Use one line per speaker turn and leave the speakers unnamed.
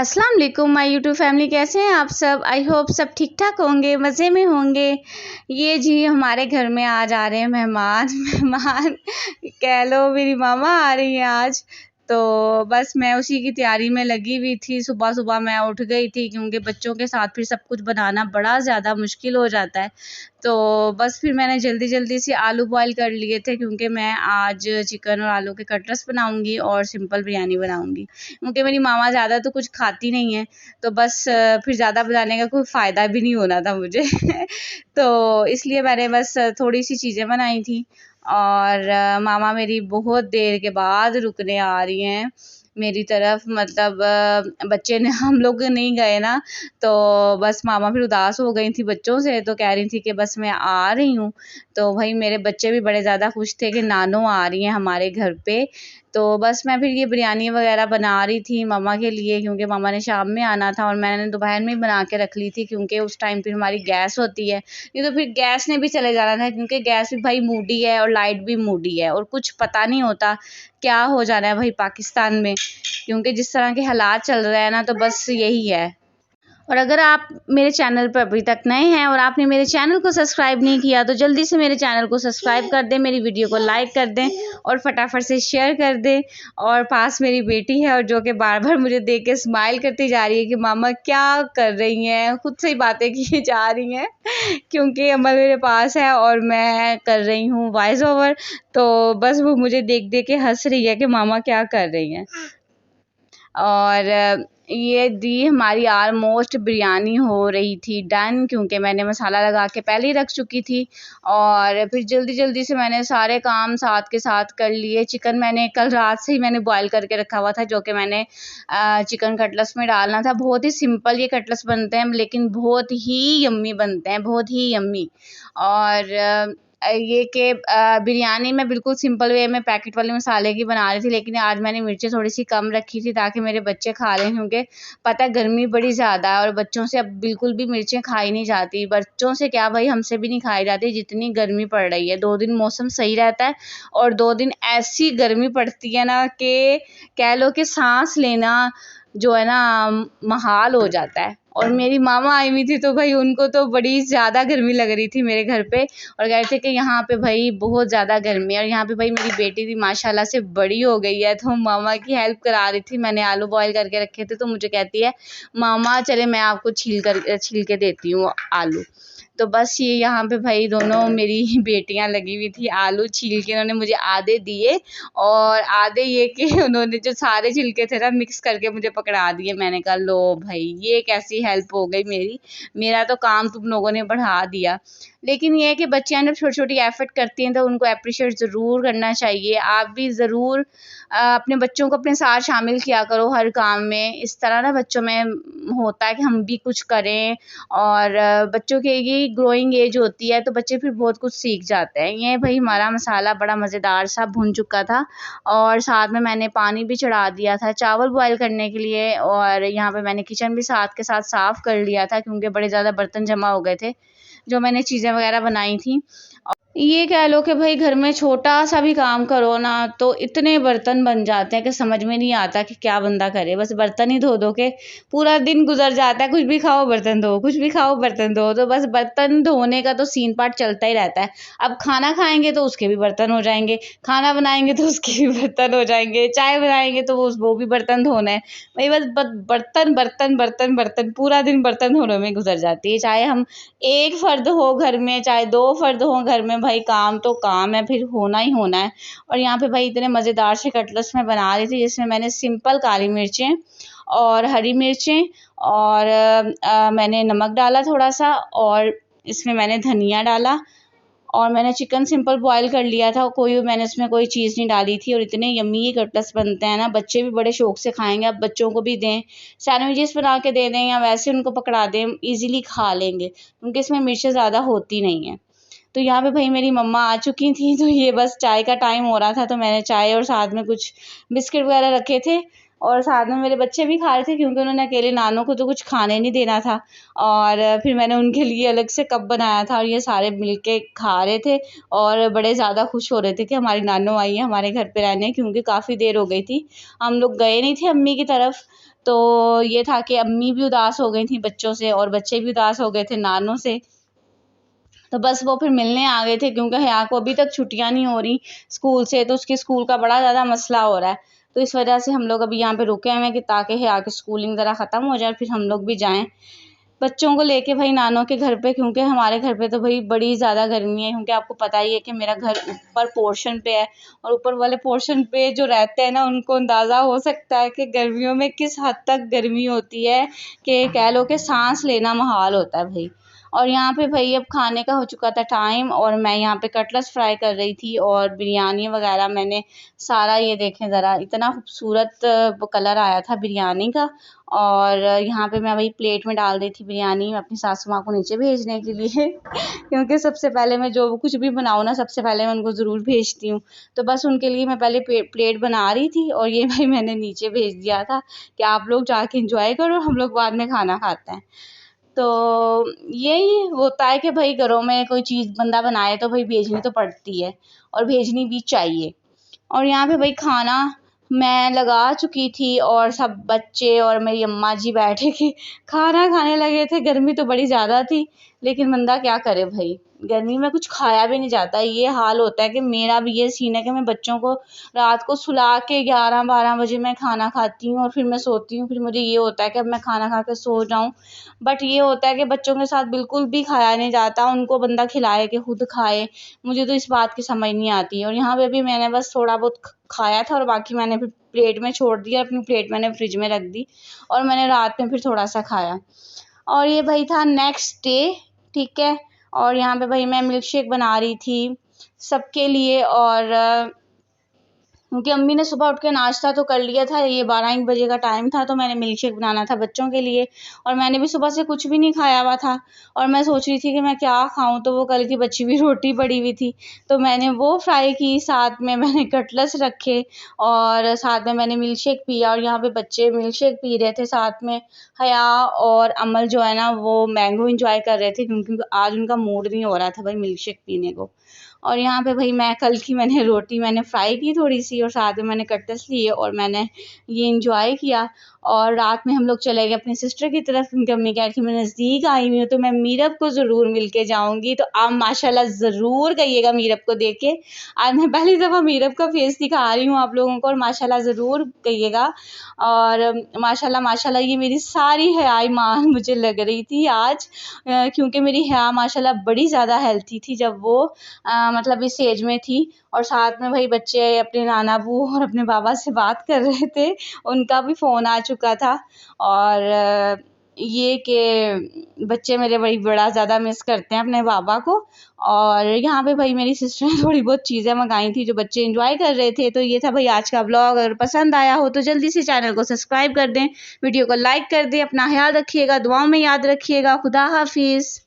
अस्सलाम वालेकुम my YouTube family, कैसे हैं आप सब। आई होप सब ठीक ठाक होंगे, मज़े में होंगे। ये जी हमारे घर में आज आ रहे हैं मेहमान कह लो, मेरी मामा आ रही हैं आज। तो बस मैं उसी की तैयारी में लगी हुई थी। सुबह सुबह मैं उठ गई थी क्योंकि बच्चों के साथ फिर सब कुछ बनाना बड़ा ज़्यादा मुश्किल हो जाता है। तो बस फिर मैंने जल्दी जल्दी से आलू बॉयल कर लिए थे क्योंकि मैं आज चिकन और आलू के कटलेट्स बनाऊंगी और सिंपल बिरयानी बनाऊंगी क्योंकि मेरी मामा ज़्यादा तो कुछ खाती नहीं है। तो बस फिर ज़्यादा बनाने का कोई फ़ायदा भी नहीं होना था मुझे तो इसलिए मैंने बस थोड़ी सी चीज़ें बनाई थी। और मामा मेरी बहुत देर के बाद रुकने आ रही हैं मेरी तरफ। मतलब बच्चे ने हम लोग नहीं गए ना, तो बस मामा फिर उदास हो गई थी बच्चों से, तो कह रही थी कि बस मैं आ रही हूँ। तो भाई मेरे बच्चे भी बड़े ज़्यादा खुश थे कि नानो आ रही हैं हमारे घर पे। तो बस मैं फिर ये बिरयानी वगैरह बना रही थी मामा के लिए क्योंकि मामा ने शाम में आना था और मैंने दोपहर में ही बना के रख ली थी क्योंकि उस टाइम फिर हमारी गैस होती है। नहीं तो फिर गैस ने भी चले जाना था क्योंकि गैस भी भाई मूडी है और लाइट भी मूडी है और कुछ पता नहीं होता क्या हो जाना है भाई पाकिस्तान में, क्योंकि जिस तरह के हालात चल रहे हैं ना, तो बस यही है। और अगर आप मेरे चैनल पर अभी तक नए हैं और आपने मेरे चैनल को सब्सक्राइब नहीं किया तो जल्दी से मेरे चैनल को सब्सक्राइब कर दें, मेरी वीडियो को लाइक कर दें और फटाफट से शेयर कर दें। और पास मेरी बेटी है और जो कि बार बार मुझे देख के स्माइल करती जा रही है कि मामा क्या कर रही हैं, खुद से ही बातें की जा रही हैं क्योंकि अमल मेरे पास है और मैं कर रही हूँ वॉइस ओवर। तो बस वो मुझे देख देख के हंस रही है कि मामा क्या कर रही हैं। और ये दी हमारी ऑलमोस्ट बिरयानी हो रही थी डन क्योंकि मैंने मसाला लगा के पहले ही रख चुकी थी। और फिर जल्दी जल्दी से मैंने सारे काम साथ के साथ कर लिए। चिकन मैंने कल रात से ही मैंने बॉयल करके रखा हुआ था जो कि मैंने चिकन कटलेट्स में डालना था। बहुत ही सिंपल ये कटलेट्स बनते हैं लेकिन बहुत ही यम्मी बनते हैं, बहुत ही यम्मी। और ये कि बिरयानी मैं बिल्कुल सिंपल वे में पैकेट वाले मसाले की बना रही थी, लेकिन आज मैंने मिर्चें थोड़ी सी कम रखी थी ताकि मेरे बच्चे खा लें क्योंकि पता है गर्मी बड़ी ज़्यादा है और बच्चों से अब बिल्कुल भी मिर्चें खाई नहीं जाती। बच्चों से क्या भाई, हमसे भी नहीं खाई जाती जितनी गर्मी पड़ रही है। 2 दिन मौसम सही रहता है और 2 दिन ऐसी गर्मी पड़ती है ना कि कह लो कि सांस लेना जो है ना महाल हो जाता है। और मेरी मामा आई हुई थी तो भाई उनको तो बड़ी ज़्यादा गर्मी लग रही थी मेरे घर पे और कह रहे थे कि यहाँ पे भाई बहुत ज़्यादा गर्मी है। और यहाँ पे भाई मेरी बेटी भी माशाल्लाह से बड़ी हो गई है तो मामा की हेल्प करा रही थी। मैंने आलू बॉयल करके रखे थे तो मुझे कहती है मामा चले मैं आपको छील के देती हूँ आलू। तो बस ये यहाँ पे भाई दोनों मेरी बेटियां लगी हुई थी आलू छील के। उन्होंने मुझे आधे दिए और आधे ये कि उन्होंने जो सारे छिलके थे ना मिक्स करके मुझे पकड़ा दिए। मैंने कहा लो भाई ये कैसी हेल्प हो गई मेरी, मेरा तो काम तुम लोगों ने बढ़ा दिया। लेकिन ये है कि बच्चियां जब छोटी छोटी एफर्ट करती हैं तो उनको अप्रिशिएट ज़रूर करना चाहिए। आप भी ज़रूर अपने बच्चों को अपने साथ शामिल किया करो हर काम में। इस तरह ना बच्चों में होता है कि हम भी कुछ करें। और बच्चों के ये ग्रोइंग एज होती है तो बच्चे फिर बहुत कुछ सीख जाते हैं। ये भाई हमारा मसाला बड़ा मज़ेदार सा भुन चुका था और साथ में मैंने पानी भी चढ़ा दिया था चावल बॉयल करने के लिए। और यहाँ पे मैंने किचन भी साथ के साथ साफ़ कर लिया था क्योंकि बड़े ज़्यादा बर्तन जमा हो गए थे जो मैंने चीज़ें वगैरह बनाई थी। ये कह लो कि भाई घर में छोटा सा भी काम करो ना तो इतने बर्तन बन जाते हैं कि समझ में नहीं आता कि क्या बंदा करे। बस बर्तन ही धो धो के पूरा दिन गुजर जाता है। कुछ भी खाओ बर्तन धो, कुछ भी खाओ बर्तन धो, तो बस बर्तन धोने का तो सीन पार्ट चलता ही रहता है। अब खाना खाएंगे तो उसके भी बर्तन हो जाएंगे, खाना बनाएंगे तो उसके भी बर्तन हो जाएंगे, चाय बनाएंगे तो वो भी बर्तन धोना है। भाई बस बर्तन बर्तन बर्तन बर्तन पूरा दिन बर्तन धोने में गुजर जाती है। चाहे हम एक फर्द हो घर में चाहे 2 फर्द हो घर में, भाई काम तो काम है, फिर होना ही होना है। और यहाँ पे भाई इतने मज़ेदार से कटलेट्स मैं बना रही थी जिसमें मैंने सिंपल काली मिर्चें और हरी मिर्चें और मैंने नमक डाला थोड़ा सा और इसमें मैंने धनिया डाला और मैंने चिकन सिंपल बॉयल कर लिया था। मैंने इसमें कोई चीज़ नहीं डाली थी। और इतने यम्मी ये कटलेट्स बनते हैं ना, बच्चे भी बड़े शौक से खाएंगे। आप बच्चों को भी दें, सैंडविचेस बना के दे दें या वैसे उनको पकड़ा दें, इजीली खा लेंगे क्योंकि इसमें मिर्चें ज़्यादा होती नहीं हैं। तो यहाँ पे भाई मेरी मम्मा आ चुकी थी, तो ये बस चाय का टाइम हो रहा था, तो मैंने चाय और साथ में कुछ बिस्किट वगैरह रखे थे और साथ में मेरे बच्चे भी खा रहे थे क्योंकि उन्होंने अकेले नानों को तो कुछ खाने नहीं देना था। और फिर मैंने उनके लिए अलग से कप बनाया था और ये सारे मिलके खा रहे थे और बड़े ज़्यादा खुश हो रहे थे कि हमारी नानो आई है हमारे घर पे रहने, क्योंकि काफ़ी देर हो गई थी, हम लोग गए नहीं थे अम्मी की तरफ। तो ये था कि अम्मी भी उदास हो गई थी बच्चों से और बच्चे भी उदास हो गए थे नानों से। तो बस वो फिर मिलने आ गए थे क्योंकि हया को अभी तक छुट्टियां नहीं हो रही स्कूल से, तो उसके स्कूल का बड़ा ज़्यादा मसला हो रहा है। तो इस वजह से हम लोग अभी यहाँ पे रुके हुए हैं कि ताकि हया की स्कूलिंग ज़रा ख़त्म हो जाए, फिर हम लोग भी जाएं बच्चों को लेके भाई नानों के घर पे, क्योंकि हमारे घर पे तो भाई बड़ी ज़्यादा गर्मी है, क्योंकि आपको पता ही है कि मेरा घर ऊपर पोर्शन पे है और ऊपर वाले पोर्शन पे जो रहते हैं ना उनको अंदाज़ा हो सकता है कि गर्मियों में किस हद तक गर्मी होती है कि कह लो कि सांस लेना मुहाल होता है भाई। और यहाँ पे भाई अब खाने का हो चुका था टाइम और मैं यहाँ पे कटलेट्स फ्राई कर रही थी और बिरयानी वगैरह मैंने सारा, ये देखें ज़रा इतना खूबसूरत कलर आया था बिरयानी का। और यहाँ पे मैं वही प्लेट में डाल दी थी बिरयानी अपनी सासू माँ को नीचे भेजने के लिए क्योंकि सबसे पहले मैं जो कुछ भी बनाऊँ ना सबसे पहले मैं उनको ज़रूर भेजती हूँ। तो बस उनके लिए मैं पहले प्लेट बना रही थी और ये भाई मैंने नीचे भेज दिया था कि आप लोग जाके इंजॉय करो, हम लोग बाद में खाना खाते हैं। तो यही होता है कि भाई घरों में कोई चीज़ बंदा बनाए तो भाई भेजनी तो पड़ती है और भेजनी भी चाहिए। और यहाँ पे भाई खाना मैं लगा चुकी थी और सब बच्चे और मेरी अम्मा जी बैठे के खाना खाने लगे थे। गर्मी तो बड़ी ज़्यादा थी लेकिन बंदा क्या करे भाई, गर्मी में कुछ खाया भी नहीं जाता। ये हाल होता है कि मेरा भी ये सीन है कि मैं बच्चों को रात को सुला के 11-12 बजे मैं खाना खाती हूँ और फिर मैं सोती हूँ। फिर मुझे ये होता है कि अब मैं खाना खा के सो जाऊँ, बट ये होता है कि बच्चों के साथ बिल्कुल भी खाया नहीं जाता, उनको बंदा खिलाए कि खुद खाए। मुझे तो इस बात की समझ नहीं आती। और यहाँ पे भी मैंने बस थोड़ा बहुत खाया था और बाकी मैंने फिर प्लेट में छोड़ दिया, अपनी प्लेट मैंने फ्रिज में रख दी और मैंने रात में फिर थोड़ा सा खाया। और ये भाई था नेक्स्ट डे, ठीक है। और यहाँ पे भाई मैं मिल्क शेक बना रही थी सबके लिए और क्योंकि अम्मी ने सुबह उठ के नाश्ता तो कर लिया था, ये 12-1 बजे का टाइम था, तो मैंने मिल्क शेक बनाना था बच्चों के लिए और मैंने भी सुबह से कुछ भी नहीं खाया हुआ था और मैं सोच रही थी कि मैं क्या खाऊं, तो वो कल की बची हुई रोटी पड़ी हुई थी तो मैंने वो फ्राई की, साथ में मैंने कटलेट्स रखे और साथ में मैंने मिल्क शेक पिया। और यहाँ पे बच्चे मिल्क शेक पी रहे थे, साथ में हया और अमल जो है ना वो मैंगो इंजॉय कर रहे थे क्योंकि आज उनका मूड नहीं हो रहा था भाई मिल्क शेक पीने को। और यहाँ पे भाई मैं कल की मैंने रोटी मैंने फ्राई की थोड़ी सी और साथ में मैंने कटलेट्स लिए और मैंने ये इंजॉय किया। और रात में हम लोग चले गए अपनी सिस्टर की तरफ क्योंकि अम्मी कह रही थी मैं नज़दीक आई हुई हूँ तो मैं मीरब को ज़रूर मिल के जाऊँगी, तो आप माशाल्लाह ज़रूर कहिएगा मीरब को देख के। आज मैं पहली दफ़ा मीरब का फेस दिखा रही हूँ आप लोगों को और माशाल्लाह ज़रूर कहिएगा। और माशाल्लाह माशाल्लाह ये मेरी सारी हयाई माँ मुझे लग रही थी आज, क्योंकि मेरी हया माशाल्लाह बड़ी ज़्यादा हेल्थी थी जब वो मतलब इस एज में थी। और साथ में भाई बच्चे अपने नाना बू और अपने बाबा से बात कर रहे थे, उनका भी फ़ोन आ चुका था। और ये कि बच्चे मेरे बड़ा ज़्यादा मिस करते हैं अपने बाबा को। और यहाँ पे भाई मेरी सिस्टर ने थोड़ी बहुत चीज़ें मंगाई थी जो बच्चे एंजॉय कर रहे थे। तो ये था भाई आज का व्लॉग, अगर पसंद आया हो तो जल्दी से चैनल को सब्सक्राइब कर दें, वीडियो को लाइक कर दें, अपना ख्याल रखिएगा, दुआओं में याद रखिएगा। खुदा हाफिज़।